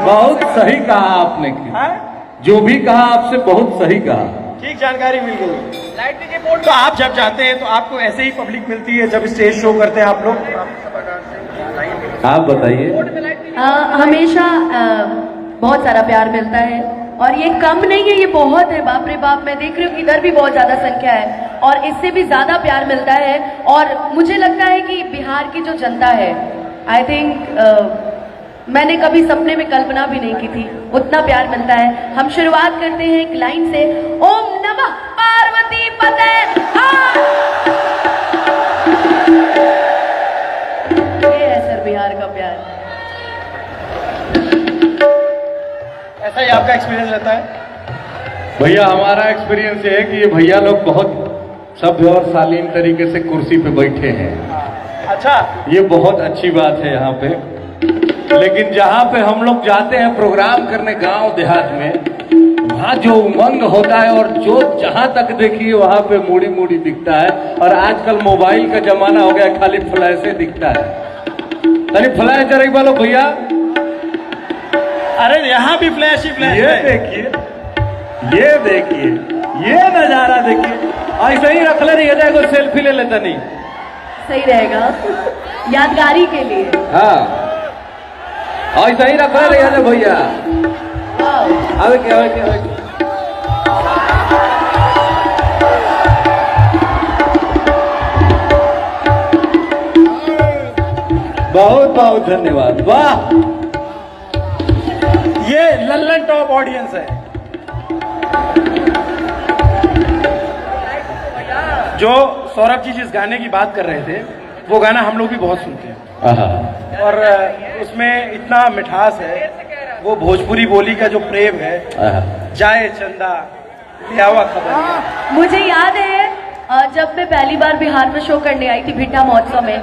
बहुत सही कहा आपने, जो भी कहा आपसे बहुत सही कहा, ठीक जानकारी मिल गई। लाइटनिंग रिपोर्ट तो आप जब जाते हैं तो आपको ऐसे ही पब्लिक मिलती है जब स्टेज शो करते हैं आप लोग? आप बताइए। हमेशा बहुत सारा प्यार मिलता है और ये कम नहीं है, ये बहुत है। बाप रे बाप, मैं देख रही हूँ कि इधर भी बहुत ज्यादा संख्या है और इससे भी ज्यादा प्यार मिलता है। और मुझे लगता है कि बिहार की जो जनता है, आई थिंक मैंने कभी सपने में कल्पना भी नहीं की थी, उतना प्यार मिलता है। हम शुरुआत करते हैं एक लाइन से, ओम नमः पार्वती पते। ये है सर बिहार का प्यार। ऐसा ही आपका एक्सपीरियंस रहता है? भैया हमारा एक्सपीरियंस ये है कि ये भैया लोग बहुत सभ्य और शालीन तरीके से कुर्सी पे बैठे हैं। अच्छा, ये बहुत अच्छी बात है यहाँ पे। लेकिन जहाँ पे हम लोग जाते हैं प्रोग्राम करने गांव देहात में, वहाँ जो उमंग होता है और जो जहाँ तक देखिए वहाँ पे मूड़ी मूड़ी दिखता है। और आजकल मोबाइल का जमाना हो गया, खाली फ्लैशे दिखता है। खाली फ्लैश जरा बोलो भैया। अरे यहाँ भी फ्लैश ही फ्लैश। ये देखिए, ये देखिए, ये नजारा देखिए। ऐसे ही रख ले, नहीं जाएगा सेल्फी ले लेता नहीं, सही रहेगा यादगारी के लिए। हाँ ऐसा ही रखा रहे भैया। आवे क्या आवे क्या आवे। बहुत बहुत धन्यवाद। वाह, ये लल्लन टॉप ऑडियंस है। जो सौरभ जी जिस गाने की बात कर रहे थे, वो गाना हम लोग भी बहुत सुनते हैं और उसमें इतना मिठास है। वो भोजपुरी बोली का जो प्रेम है, जाए चंदा लियावा खबर। मुझे याद है जब मैं पहली बार बिहार में शो करने आई थी भिट्टा महोत्सव में,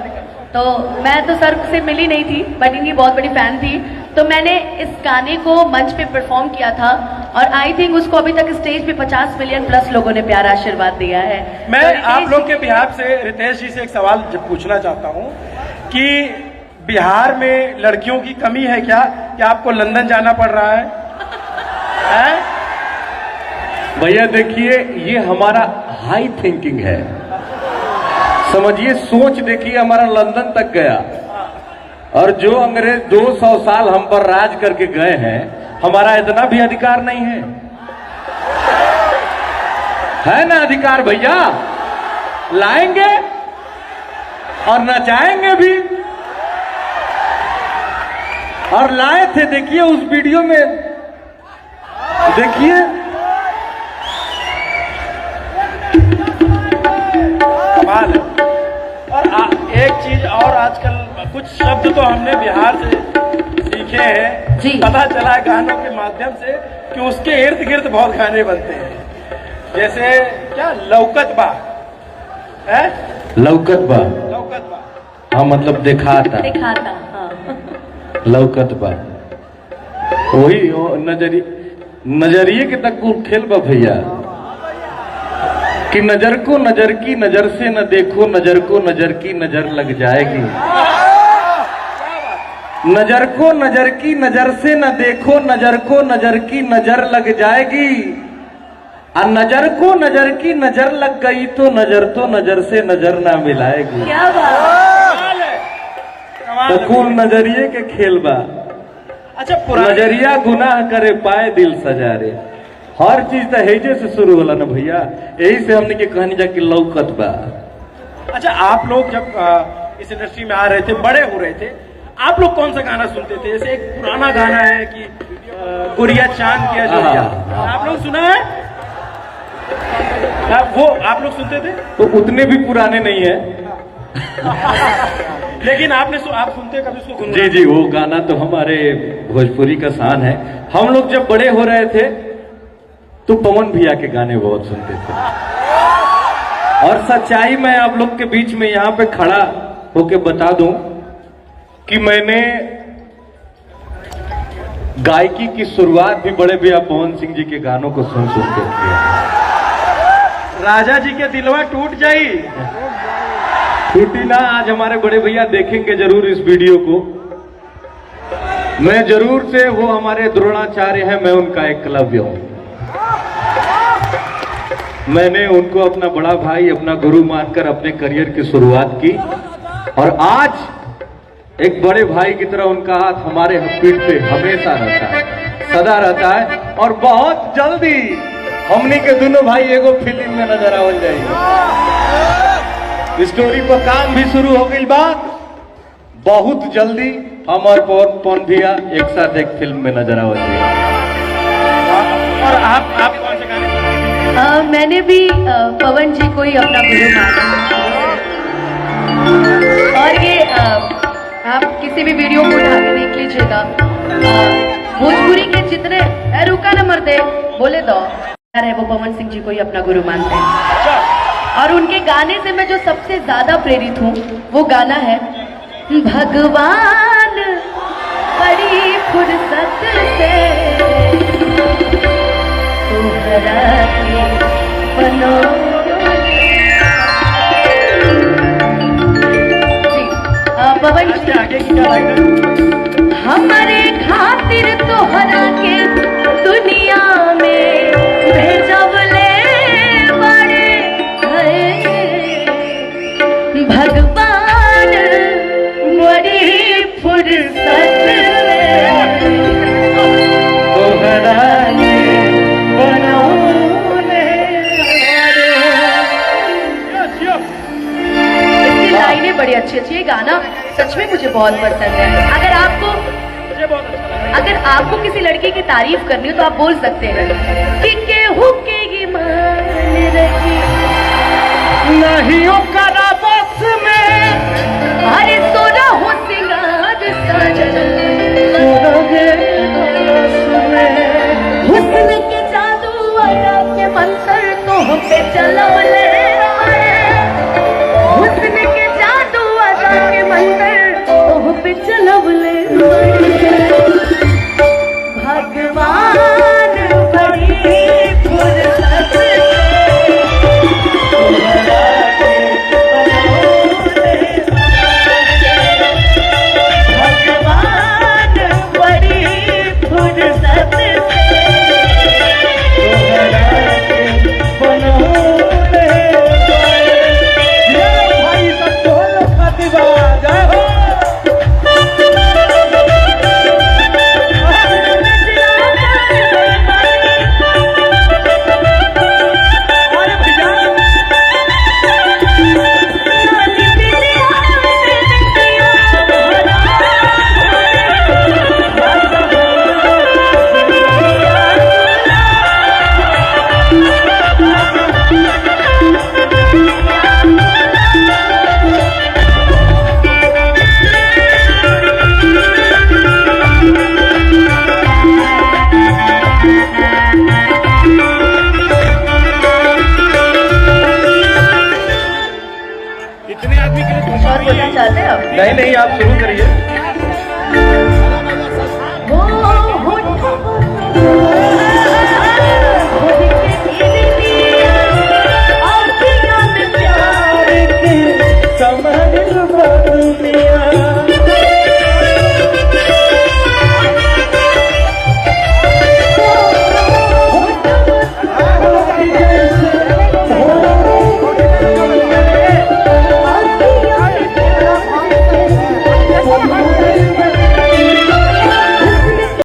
तो मैं तो सर से मिली नहीं थी बट इनकी बहुत बड़ी फैन थी। तो मैंने इस गाने को मंच पे परफॉर्म किया था और आई थिंक उसको अभी तक स्टेज पे 50 मिलियन प्लस लोगों ने प्यारा आशीर्वाद दिया है। मैं आप लोग के बिहार से रितेश जी से एक सवाल पूछना चाहता हूँ कि बिहार में लड़कियों की कमी है क्या कि आपको लंदन जाना पड़ रहा है? भैया देखिए, ये हमारा हाई थिंकिंग है, समझिए, सोच देखिए हमारा लंदन तक गया। और जो अंग्रेज 200 साल हम पर राज करके गए हैं, हमारा इतना भी अधिकार नहीं है ना अधिकार भैया? लाएंगे और नचाएंगे भी। और लाए थे, देखिए उस वीडियो में, देखिए कमाल है। और एक चीज और, आजकल कुछ शब्द तो हमने बिहार से सीखे हैं जी। पता चला गानों के माध्यम से कि उसके इर्द गिर्द बहुत गाने बनते हैं। जैसे क्या, लौकत बा है? लौकत बा, लौकत बा, हाँ मतलब दिखाता, दिखाता, हाँ। लौकत बा, वही नजरिए के तक खेल बा भैया कि नजर को नजर की नजर से न देखो, नजर को नजर की नजर लग जाएगी। नजर को नजर की नजर से न देखो, नजर को नजर की नजर लग जाएगी। और नजर को नजर की नजर लग गई तो नजर से नजर ना मिलाएगी। क्या बात, तो कुल नजरिए के खेल बा। अच्छा, नजरिया गुनाह करे पाए दिल सजारे। हर चीज तो हेजे से शुरू होला ना भैया, यही से हमने की कहानी जाके लौकत बा। अच्छा, आप लोग जब इस इंडस्ट्री में आ रहे थे, बड़े हो रहे थे, आप लोग कौन सा गाना सुनते थे? जैसे एक पुराना गाना है कि गुड़िया चांद किया जोड़िया, आप लोग सुना है? वो आप लोग सुनते थे? तो उतने भी पुराने नहीं है लेकिन आप सुनते कभी उसको? जी जी, वो गाना तो हमारे भोजपुरी का शान है। हम लोग जब बड़े हो रहे थे तो पवन भैया के गाने बहुत सुनते थे। और सच्चाई मैं आप लोग के बीच में यहाँ पे खड़ा होके बता दूं कि मैंने गायकी की शुरुआत भी बड़े भैया पवन सिंह जी के गानों को सुन के किया। राजा जी के दिलवा टूट जाई, टूटी ना। आज हमारे बड़े भैया देखेंगे जरूर इस वीडियो को। मैं जरूर से, वो हमारे द्रोणाचार्य हैं, मैं उनका एकलव्य हूं। मैंने उनको अपना बड़ा भाई, अपना गुरु मानकर अपने करियर की शुरुआत की, और आज एक बड़े भाई की तरह उनका हाथ हमारे पीठ पे हमेशा रहता है, सदा रहता है। और बहुत जल्दी हमनी के दोनों भाई एगो फिल्म में नजर आवल जाएगी। स्टोरी पर काम भी शुरू हो गई बात, बहुत जल्दी हम और पवन भैया एक साथ एक फिल्म में नजर आवल जाएगी। और आप कौन से गाने? मैंने भी पवन जी को ही अपना गुरु माना, और ये आप किसी भी वीडियो को उठा के देख लीजिएगा, भोजपुरी के जितने रुका न मर्दे बोले दो है, वो पवन सिंह जी को ही अपना गुरु मानते हैं। और उनके गाने से मैं जो सबसे ज्यादा प्रेरित हूँ वो गाना है भगवान बड़ी फुर्सत से तोहरा के बनौले। जी, पवन जी आगे की क्या लाइन है? हमारे खातिर तोहरा के दुनिया में भेजवले बड़े हैं भगवान बड़ी फुर्सत में तोहरा के बनौले। इसकी लाइनें बड़ी अच्छी अच्छी, ये गाना सच में मुझे बहुत पसंद है। अगर आपको किसी लड़की की तारीफ करनी हो तो आप बोल सकते हैं कि केहू के ही मान रही नहीं करा बस में, अरे